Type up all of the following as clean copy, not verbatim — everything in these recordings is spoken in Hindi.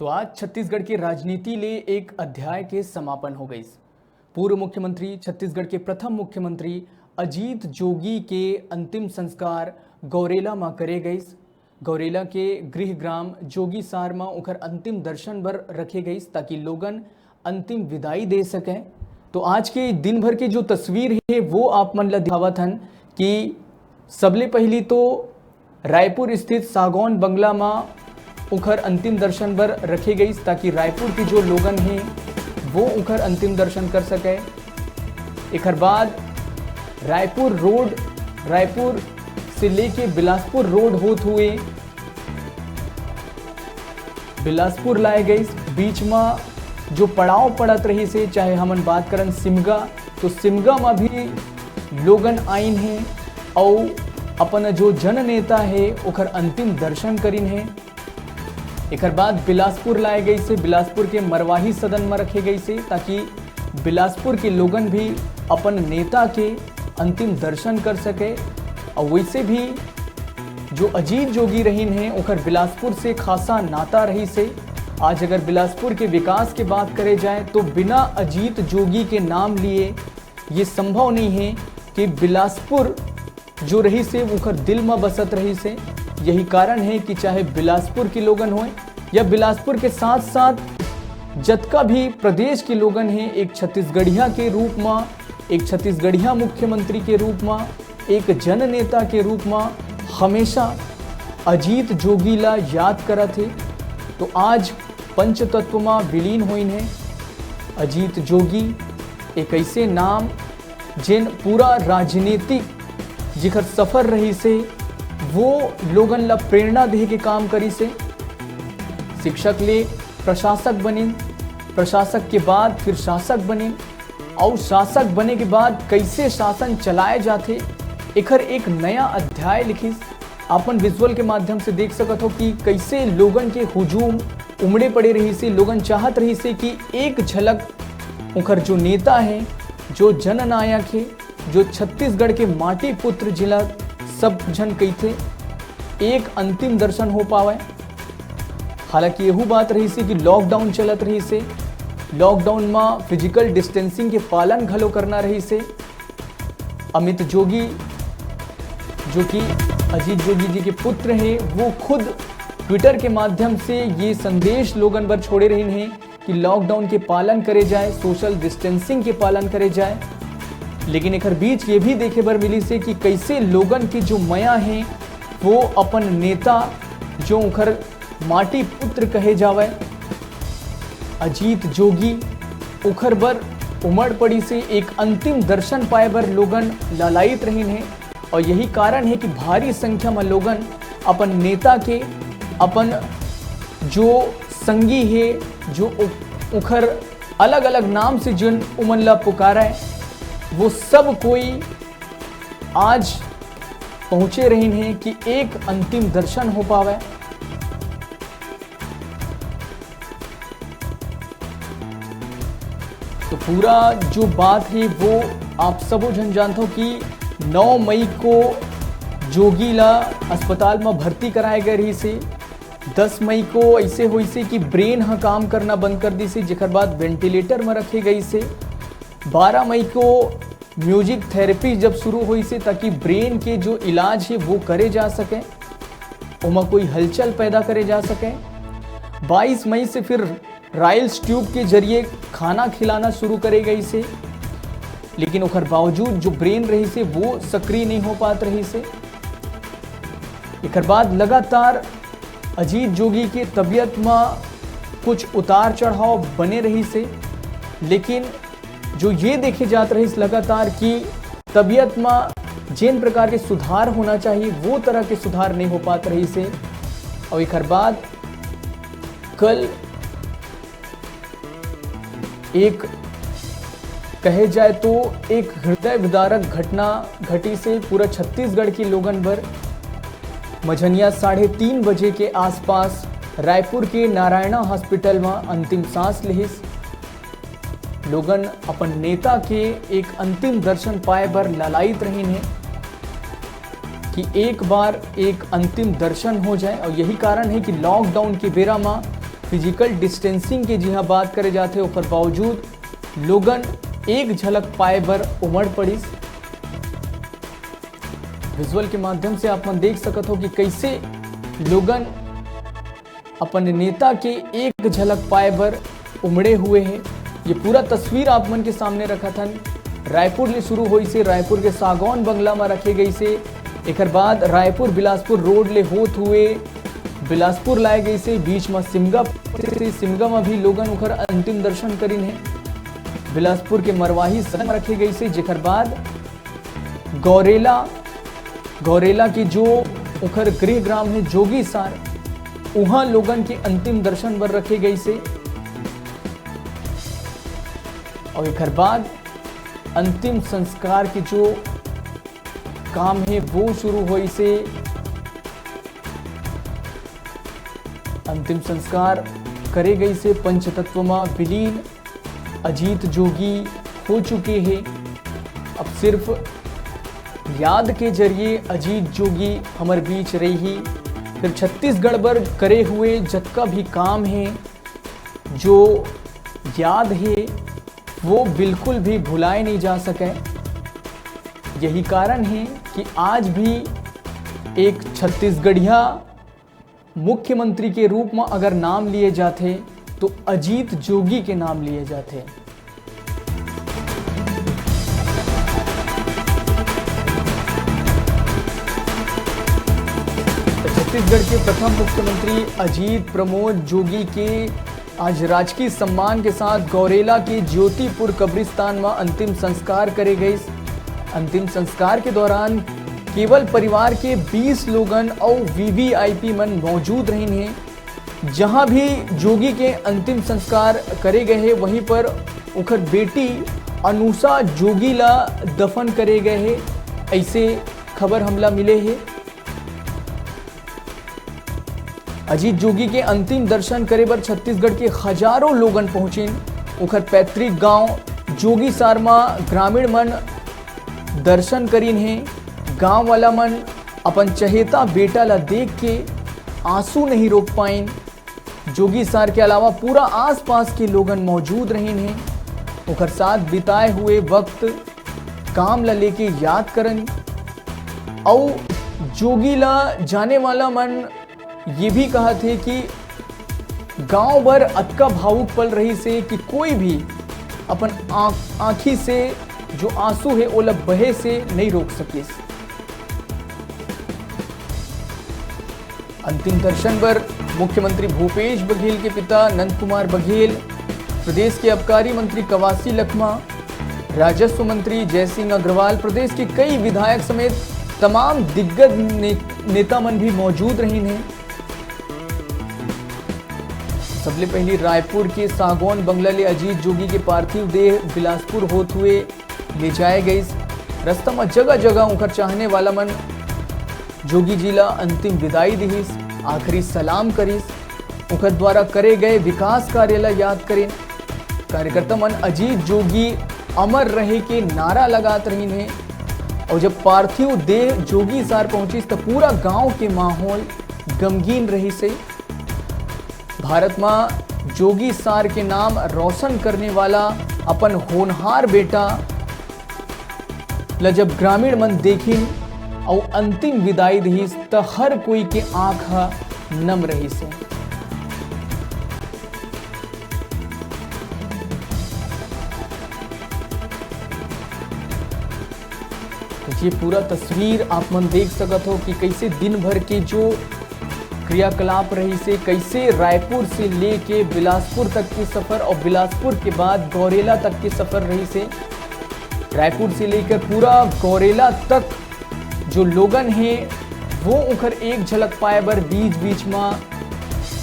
तो आज छत्तीसगढ़ की राजनीति ले एक अध्याय के समापन हो गई। पूर्व मुख्यमंत्री, छत्तीसगढ़ के प्रथम मुख्यमंत्री अजीत जोगी के अंतिम संस्कार गौरेला में करे गई। गौरेला के गृह ग्राम जोगी सार में उखर अंतिम दर्शन बर रखे गई ताकि लोगन अंतिम विदाई दे सकें। तो आज के दिन भर की जो तस्वीर है वो आप मन ला दिखावत हन कि सबले पहली तो रायपुर स्थित सागौन बंगला में उखर अंतिम दर्शन बर रखे गई ताकि रायपुर के जो लोगन हैं वो उखर अंतिम दर्शन कर सके। एक बाद रायपुर रोड, रायपुर से लेके बिलासपुर रोड होत हुए बिलासपुर लाए गई। बीच में जो पड़ाव पड़त रही से, चाहे हमन बात करन सिमगा, तो सिमगा में भी लोगन आइन हैं और अपन जो जन नेता है उखर अंतिम दर्शन करिन है। एक बाद बिलासपुर लाए गई से, बिलासपुर के मरवाही सदन में रखे गई से ताकि बिलासपुर के लोगन भी अपन नेता के अंतिम दर्शन कर सके। और वैसे भी जो अजीत जोगी रहीन हैं उखर बिलासपुर से खासा नाता रही से। आज अगर बिलासपुर के विकास की बात करे जाए तो बिना अजीत जोगी के नाम लिए ये संभव नहीं है कि बिलासपुर जो रही से उखर दिल में बसत रही से। यही कारण है कि चाहे बिलासपुर के लोगन हों या बिलासपुर के साथ साथ जतका भी प्रदेश के लोगन हैं, एक छत्तीसगढ़िया के रूप में, एक छत्तीसगढ़िया मुख्यमंत्री के रूप में, एक जन नेता के रूप में हमेशा अजीत जोगी ला याद करत है। तो आज पंचतत्व में विलीन होइन है अजीत जोगी, एक ऐसे नाम जिन पूरा राजनीतिक जिखर सफर रही से वो लोगन ला प्रेरणा दे के काम करी से। शिक्षक ले प्रशासक बने, प्रशासक के बाद फिर शासक बने और शासक बने के बाद कैसे शासन चलाए जाते एकर एक नया अध्याय लिखिस। अपन विजुअल के माध्यम से देख सकत हो कि कैसे लोगन के हुजूम उमड़े पड़े रही से। लोगन चाहत रही से कि एक झलक उखर जो नेता है, जो जननायक है, जो छत्तीसगढ़ के माटी पुत्र जिला सब जन कहते, एक अंतिम दर्शन हो पावे। हालांकि यही बात रही से कि लॉकडाउन चलत रही से, लॉकडाउन में फिजिकल डिस्टेंसिंग के पालन घलो करना रही से। अमित जोगी जो कि अजीत जोगी जी के पुत्र हैं वो खुद ट्विटर के माध्यम से ये संदेश लोगन पर छोड़े रहे हैं कि लॉकडाउन के पालन करे जाए, सोशल डिस्टेंसिंग के पालन करे जाए। लेकिन एक बीच ये भी देखे बर मिली से कि कैसे लोगन की जो मया है वो अपन नेता जो उखर माटी पुत्र कहे जावे अजीत जोगी उखर बर उमड़ पड़ी से एक अंतिम दर्शन पाए बर लोगन लालायित रहीन है। और यही कारण है कि भारी संख्या में लोगन अपन नेता के, अपन जो संगी है, जो उखर अलग अलग नाम से जिन उमन ला पुकारा है, वो सब कोई आज पहुंचे रहे हैं कि एक अंतिम दर्शन हो पावे। तो पूरा जो बात है वो आप सब जन जानते हो कि 9 मई को जोगी ला अस्पताल में भर्ती कराए गए रही से। 10 मई को ऐसे हुई से कि ब्रेन हा काम करना बंद कर दी से, जेकर बाद वेंटिलेटर में रखे गई से। 12 मई को म्यूजिक थेरेपी जब शुरू हुई से ताकि ब्रेन के जो इलाज है वो करे जा सके, उमा कोई हलचल पैदा करे जा सके। 22 मई से फिर राइल्स ट्यूब के जरिए खाना खिलाना शुरू करे गई से, लेकिन उखर बावजूद जो ब्रेन रही से वो सक्रिय नहीं हो पात रही से। एक बाद लगातार अजीत जोगी के तबीयत में कुछ उतार चढ़ाव बने रही से, लेकिन जो ये देखे जात रही लगातार कि तबीयत में जिन प्रकार के सुधार होना चाहिए वो तरह के सुधार नहीं हो पाते रही से। और एक बाद कल एक कहे जाए तो एक हृदय विदारक घटना घटी से पूरा छत्तीसगढ़ के लोगन पर मझनिया 3:30 बजे के आसपास रायपुर के नारायणा हॉस्पिटल में अंतिम सांस लिहिस। लोगन अपन नेता के एक अंतिम दर्शन पाए बर लालायित रहे हैं कि एक बार एक अंतिम दर्शन हो जाए। और यही कारण है कि लॉकडाउन के बेरा में फिजिकल डिस्टेंसिंग की जी हाँ बात करे जाते ओकर बावजूद लोगन एक झलक पाए बर उमड़ पड़िस। विजुअल के माध्यम से आप मन देख सकत हो कि कैसे लोगन अपन नेता के एक झलक पाए बर उमड़े हुए हैं। ये पूरा तस्वीर आप मन के सामने रखा था। रायपुर ले शुरू हुई से रायपुर के सागौन बंगला में रखे गई से, एक बाद रायपुर बिलासपुर रोड ले होत हुए बिलासपुर लाए गई से, बीच में सिमगा में भी लोगन उखर अंतिम दर्शन करिन है। बिलासपुर के मरवाही सदन रखे गई से, जेकर बाद गौरेला की जो उखर गृह ग्राम है जोगी सार, वहां लोगन के अंतिम दर्शन बर रखे गई से। और एक बाद अंतिम संस्कार की जो काम है वो शुरू हुई से। अंतिम संस्कार करे गई से पंचतत्व में विलीन अजीत जोगी हो चुके हैं। अब सिर्फ याद के जरिए अजीत जोगी हमारे बीच रही। फिर छत्तीसगढ़ पर करे हुए जतका भी काम है, जो याद है वो बिल्कुल भी भुलाए नहीं जा सके। यही कारण है कि आज भी एक छत्तीसगढ़िया मुख्यमंत्री के रूप में अगर नाम लिए जाते तो अजीत जोगी के नाम लिए जाते। छत्तीसगढ़ के प्रथम मुख्यमंत्री अजीत प्रमोद जोगी के आज राजकीय सम्मान के साथ गौरेला के ज्योतिपुर कब्रिस्तान में अंतिम संस्कार करे गए। अंतिम संस्कार के दौरान केवल परिवार के 20 लोगन और वीवीआईपी मन मौजूद रहे हैं। जहां भी जोगी के अंतिम संस्कार करे गए हैं वहीं पर उखर बेटी अनुषा जोगी ला दफन करे गए हैं, ऐसे खबर हमला मिले हैं। अजीत जोगी के अंतिम दर्शन करे बर छत्तीसगढ़ के हजारों लोगन पहुंचे। उखर पैतृक गांव जोगी सारमा ग्रामीण मन दर्शन करीन है। गांव वाला मन अपन चहेता बेटा ला देख के आंसू नहीं रोक पाइन। जोगी सार के अलावा पूरा आसपास के लोगन मौजूद रहे हैं। उखर साथ बिताए हुए वक्त काम ला लेके याद करन। और जोगी ला जाने वाला मन ये भी कहा थे कि गांव भर अतका भावुक पल रही से कि कोई भी अपन आंखी से जो आंसू है ओला बहे से नहीं रोक सके। अंतिम दर्शन पर मुख्यमंत्री भूपेश बघेल के पिता नंद कुमार बघेल, प्रदेश के आबकारी मंत्री कवासी लखमा, राजस्व मंत्री जयसिंह अग्रवाल, प्रदेश के कई विधायक समेत तमाम दिग्गज नेता मन भी मौजूद रहे हैं। सबले पहले रायपुर के सागौन बंगला ले अजीत जोगी के पार्थिव देह बिलासपुर होते हुए ले जाए गए। रास्ता में जगह जगह उनका चाहने वाला मन जोगी जी ला अंतिम विदाई दिहिस, आखिरी सलाम करिस। उनके द्वारा करे गए विकास कार्य ला याद करें। कार्यकर्ता मन अजीत जोगी अमर रहे के नारा लगात रही हैं। और जब पार्थिव देह जोगी सार पहुंची तो पूरा गांव के माहौल गमगीन रही से। भारत में जोगी सार के नाम रोशन करने वाला अपन होनहार बेटा ला जब ग्रामीण मन देखिन और अंतिम विदाई दीस तो हर कोई के आंख नम रही से। ये पूरा तस्वीर आप मन देख सकत हो कि कैसे दिन भर के जो क्रियाकलाप रही से, कैसे रायपुर से लेके बिलासपुर तक की सफर और बिलासपुर के बाद गौरेला तक की सफर रही से। रायपुर से लेकर पूरा गौरेला तक जो लोगन हैं वो उखर एक झलक पाए बर बीच बीच में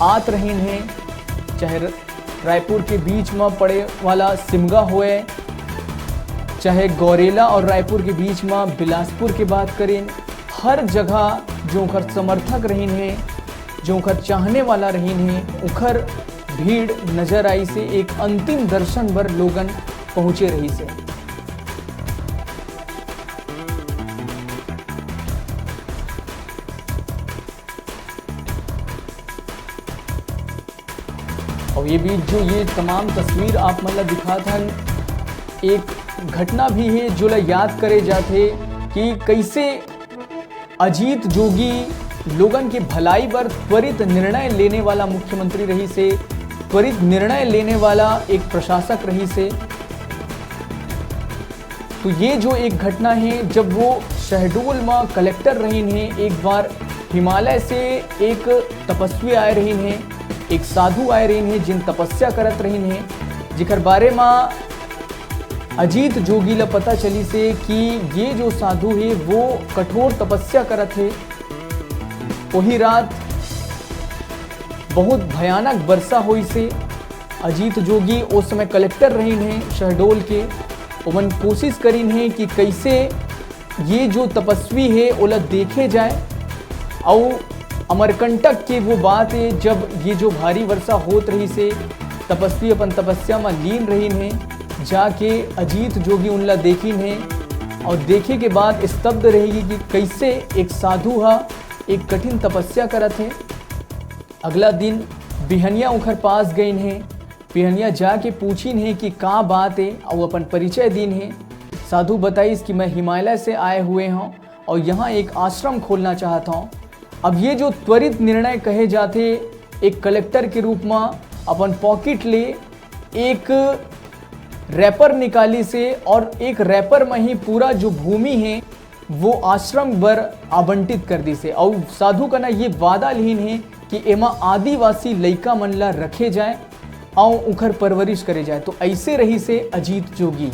आत रहे हैं। चाहे रायपुर के बीच में पड़े वाला सिमगा होए, चाहे गौरेला और रायपुर के बीच में बिलासपुर की बात करें, हर जगह जो उखर समर्थक रहे हैं, जो उखर चाहने वाला रहे हैं, उखर भीड़ नजर आई से। एक अंतिम दर्शन बर लोगन पहुंचे रही से। और ये बीच जो ये तमाम तस्वीर आप मतलब दिखा था, एक घटना भी है जो याद करे जाते कि कैसे अजीत जोगी लोगन के भलाई पर त्वरित निर्णय लेने वाला मुख्यमंत्री रही से, त्वरित निर्णय लेने वाला एक प्रशासक रही से। तो ये जो एक घटना है, जब वो शहडोल में कलेक्टर रही हैं, एक बार हिमालय से एक तपस्वी आए रही हैं, एक साधु आए रही हैं जिन तपस्या करत रही हैं, जिकर बारे में अजीत जोगी ला पता चली से कि ये जो साधु है वो कठोर तपस्या करत है। वही रात बहुत भयानक वर्षा हुई से अजीत जोगी उस समय कलेक्टर रही हैं शहडोल के, उमन कोशिश करी हैं कि कैसे ये जो तपस्वी है ओला देखे जाए। और अमरकंटक की वो बात है, जब ये जो भारी वर्षा होत रही से तपस्वी अपन तपस्या में लीन रही हैं, जाके अजीत जोगी उनला देखी हैं और देखे के बाद स्तब्ध रहेगी कि कैसे एक साधु हा एक कठिन तपस्या करत है। अगला दिन बिहनिया उखर पास गई हैं, बिहनिया जाके पूछी हैं कि का बात है, और अपन परिचय दीन है। साधु बताइस कि मैं हिमालय से आए हुए हूँ और यहाँ एक आश्रम खोलना चाहता हूँ। अब ये जो त्वरित निर्णय कहे जाते, एक कलेक्टर के रूप में अपन पॉकेट ले एक रैपर निकाली से और एक रैपर में ही पूरा जो भूमि है वो आश्रम पर आवंटित कर दी से। और साधु का ना ये वादा लीन है कि एमा आदिवासी लइका मन ला रखे जाए और उखर परवरिश करे जाए। तो ऐसे रही से अजीत जोगी।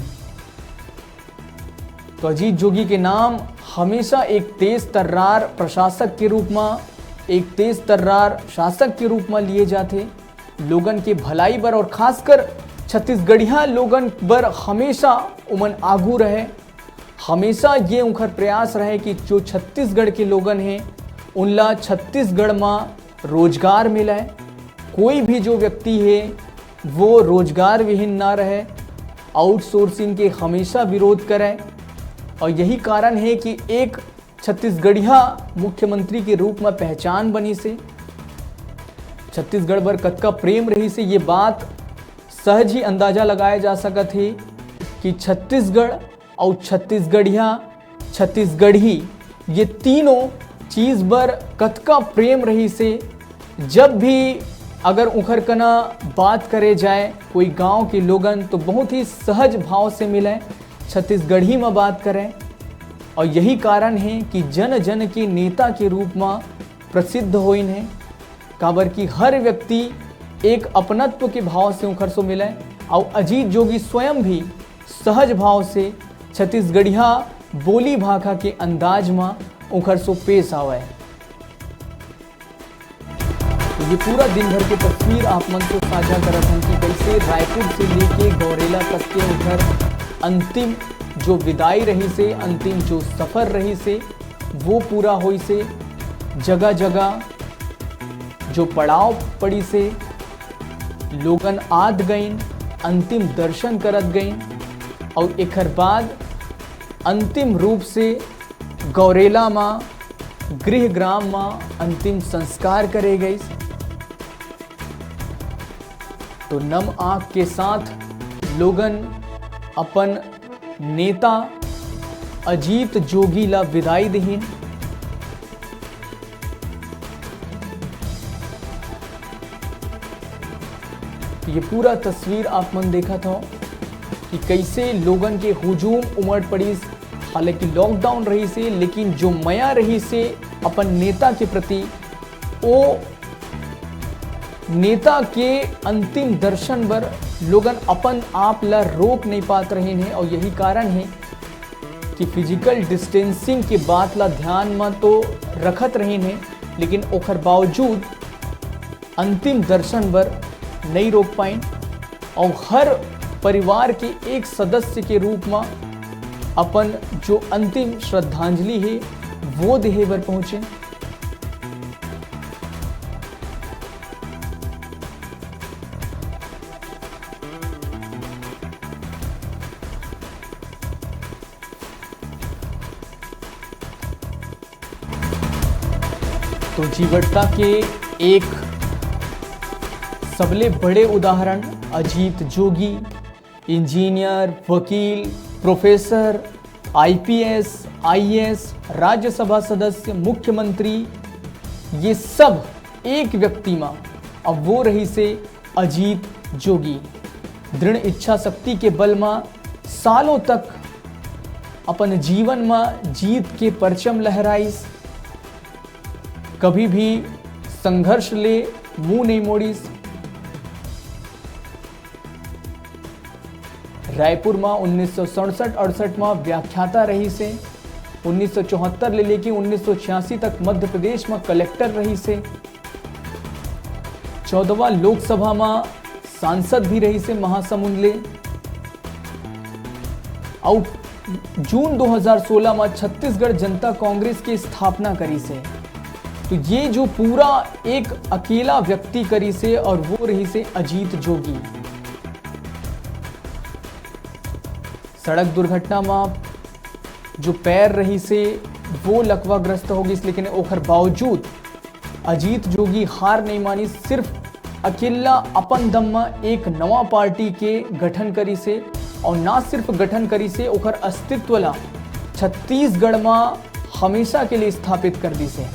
तो अजीत जोगी के नाम हमेशा एक तेज तर्रार प्रशासक के रूप में, एक तेज तर्रार शासक के रूप में लिए जाते। लोगन के भलाई बर और खासकर छत्तीसगढ़िया लोगन बर हमेशा उमन आगू रहे। हमेशा ये उनका प्रयास रहे कि जो छत्तीसगढ़ के लोगन हैं उनला छत्तीसगढ़ में रोजगार मिले, कोई भी जो व्यक्ति है वो रोजगार विहीन ना रहे, आउटसोर्सिंग के हमेशा विरोध करे। और यही कारण है कि एक छत्तीसगढ़िया मुख्यमंत्री के रूप में पहचान बनी से, छत्तीसगढ़ पर कतका प्रेम रही से ये बात सहज ही अंदाजा लगाया जा सकत है कि छत्तीसगढ़ और छत्तीसगढ़िया छत्तीसगढ़ी ये तीनों चीज़ पर कतका प्रेम रही से। जब भी अगर उखर कना बात करे जाए कोई गांव के लोगन तो बहुत ही सहज भाव से मिले, छत्तीसगढ़ी में बात करें। और यही कारण है कि जन जन के नेता के रूप में प्रसिद्ध होइन है, काबर कि हर व्यक्ति एक अपनत्व के भाव से उखर सो मिले। और अजीत जोगी स्वयं भी सहज भाव से छत्तीसगढ़िया बोली भाखा के अंदाज में उखर सो पेश आवे। तो ये पूरा दिन भर की तस्वीर आप मन को साझा करत हैं कि कैसे रायपुर से लेके गौरेला तक के उधर अंतिम जो विदाई रही से, अंतिम जो सफ़र रही से वो पूरा हुई से। जगह जगह जो पड़ाव पड़ी से लोगन आद गईन, अंतिम दर्शन करत गईन और एक बाद अंतिम रूप से गौरेला माँ गृह ग्राम माँ अंतिम संस्कार करे गई। तो नम आँख के साथ लोगन अपन नेता अजीत जोगी ला विदाई दहीन। ये पूरा तस्वीर आप मन देखा था कि कैसे लोगन के हुजूम उमड़ पड़ी। हालांकि लॉकडाउन रही से, लेकिन जो माया रही से अपन नेता के प्रति, वो नेता के अंतिम दर्शन पर लोगन अपन आप ला रोक नहीं पात रहे हैं। और यही कारण है कि फिजिकल डिस्टेंसिंग के बात ला ध्यान में तो रखत रहे हैं, लेकिन ओखर बावजूद अंतिम दर्शन पर नहीं रोक पाए। और हर परिवार के एक सदस्य के रूप में अपन जो अंतिम श्रद्धांजलि है वो देहे पर पहुंचे। तो जीवटता के एक सबले बड़े उदाहरण अजीत जोगी, इंजीनियर, वकील, प्रोफेसर, आईपीएस, आईएएस, राज्यसभा सदस्य, मुख्यमंत्री, ये सब एक व्यक्ति में अब वो रही से अजीत जोगी। दृढ़ इच्छा शक्ति के बल में सालों तक अपन जीवन में जीत के परचम लहराइस, कभी भी संघर्ष ले मुंह नहीं मोड़ीस। रायपुर में 1967-68 में व्याख्याता रही से, 1974 ले लेके 1986 तक मध्य प्रदेश में कलेक्टर रही से, 14वां लोकसभा में सांसद भी रही से महासमुंद ले, और जून 2016 में छत्तीसगढ़ जनता कांग्रेस की स्थापना करी से। तो ये जो पूरा एक अकेला व्यक्ति करी से और वो रही से अजीत जोगी। सड़क दुर्घटना में जो पैर रही से वो लकवाग्रस्त होगी, लेकिन ओखर बावजूद अजीत जोगी हार नहीं मानी, सिर्फ अकेला अपन दम में एक नवा पार्टी के गठन करी से, और ना सिर्फ गठन करी से ओखर अस्तित्व ला छत्तीसगढ़ में हमेशा के लिए स्थापित कर दी से।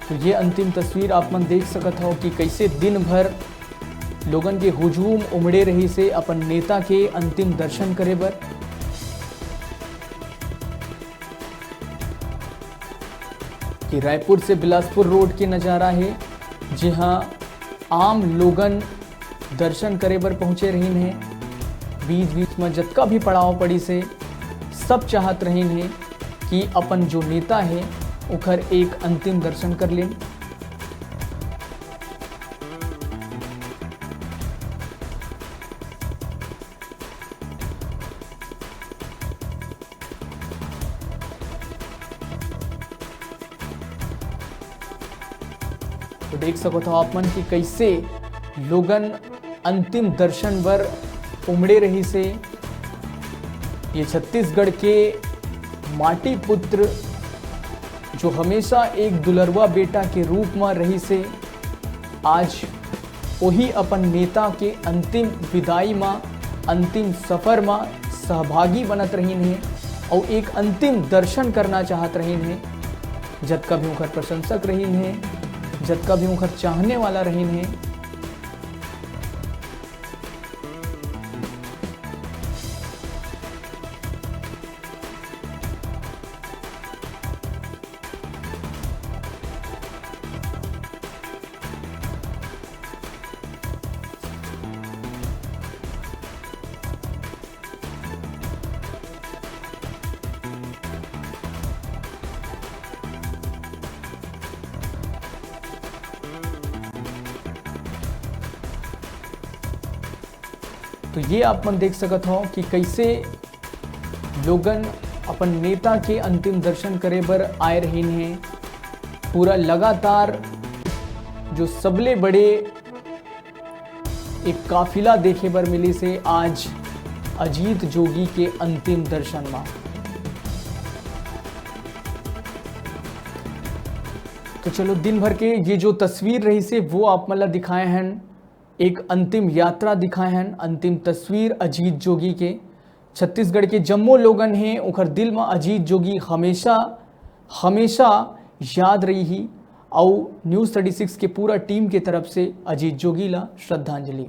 तो ये अंतिम तस्वीर आप मन देख सकत हो कि कैसे दिन भर लोगन के हुजूम उमड़े रही से अपन नेता के अंतिम दर्शन करे बर। कि रायपुर से बिलासपुर रोड के नज़ारा है, जहां आम लोगन दर्शन करे बर पहुंचे रहीन है। बीच बीच में जतका भी पड़ाव पड़ी से सब चाहत रहीन है कि अपन जो नेता है उखर एक अंतिम दर्शन कर लें। तो देख सको तो आप मन कि कैसे लोगन अंतिम दर्शन बर उमड़े रही से। ये छत्तीसगढ़ के माटी पुत्र जो हमेशा एक दुलरवा बेटा के रूप में रही से, आज वही अपन नेता के अंतिम विदाई में, अंतिम सफर में सहभागी बनत रही हैं और एक अंतिम दर्शन करना चाहत रही हैं। जतका भी उनकर प्रशंसक रही हैं, जतका भी उनकर चाहने वाला रही हैं। तो ये आप मन देख सकत हो कि कैसे लोगन अपन नेता के अंतिम दर्शन करे बर आए रहीन हैं। पूरा लगातार जो सबले बड़े एक काफिला देखे बर मिली से आज अजीत जोगी के अंतिम दर्शन में। तो चलो दिन भर के ये जो तस्वीर रही से वो आप मतलब दिखाए हैं, एक अंतिम यात्रा दिखाए हैं, अंतिम तस्वीर अजीत जोगी के। छत्तीसगढ़ के जम्मो लोगन हैं उखर दिल में अजीत जोगी हमेशा हमेशा याद रही ही। और न्यूज़ 36 के पूरा टीम के तरफ से अजीत जोगी ला श्रद्धांजलि।